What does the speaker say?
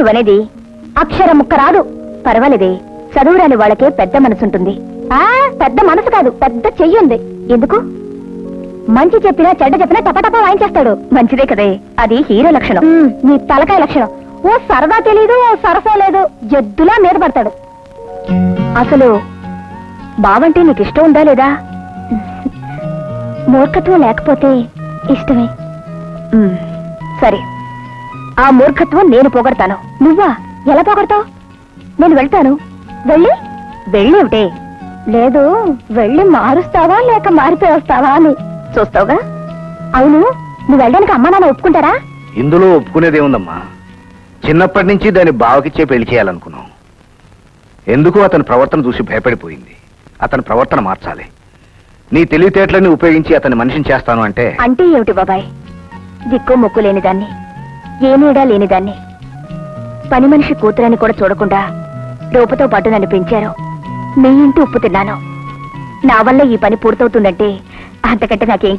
నువ్వనేది? అక్షరం ముక్క రాదు. పర్వాలేదే, చదువురాని వాళ్ళకే పెద్ద మనసుంటుంది. పెద్ద మనసు కాదు, పెద్ద చెయ్యి ఉంది. ఎందుకు? మంచి చెప్పినా చెడ్డ చెప్పినా టపటపా వాయించేస్తాడు. మంచిదే కదే, అది హీరో లక్షణం. నీ తలకాయ లక్షణం. ఓ సరదా తెలీదు, ఓ సరసా లేదు, జద్దులా మీద పడతాడు. అసలు బావంటే నీకు ఇష్టం ఉందా లేదా? మూర్ఖత్వం లేకపోతే ఇష్టమే. సరే, ఆ మూర్ఖత్వం నేను పోగొడతాను. నువ్వా? ఎలా పోగొడతావు? నేను వెళ్తాను. వెళ్ళేమిటే? లేదు, వెళ్ళి మారుస్తావా లేక మారిపోయి వస్తావా అని చూస్తావుగా. అవును, నువ్వు వెళ్ళడానికి అమ్మా నాన్న ఒప్పుకుంటారా? ఇందులో ఒప్పుకునేదేముందమ్మా? చిన్నప్పటి నుంచి దాన్ని బావకిచ్చే పెళ్లి చేయాలనుకున్నాం. ఎందుకు అతని ప్రవర్తన చూసి భయపడిపోయింది. అతని ప్రవర్తన మార్చాలి. నీ తెలివితేటలని ఉపయోగించి అతని మనిషిని చేస్తాను అంటే అంటే ఏమిటి బాబాయ్? దిక్కు మొక్కు లేనిదాన్ని, ఏ నీడా లేనిదాన్ని, పని మనిషి కూతురని కూడా చూడకుండా రూపతో పాటు నన్ను పెంచారు. మీ ఇంటి ఉప్పు తిన్నాను. నా వల్ల ఈ పని పూర్తవుతుందంటే అంతకంటే నాకేం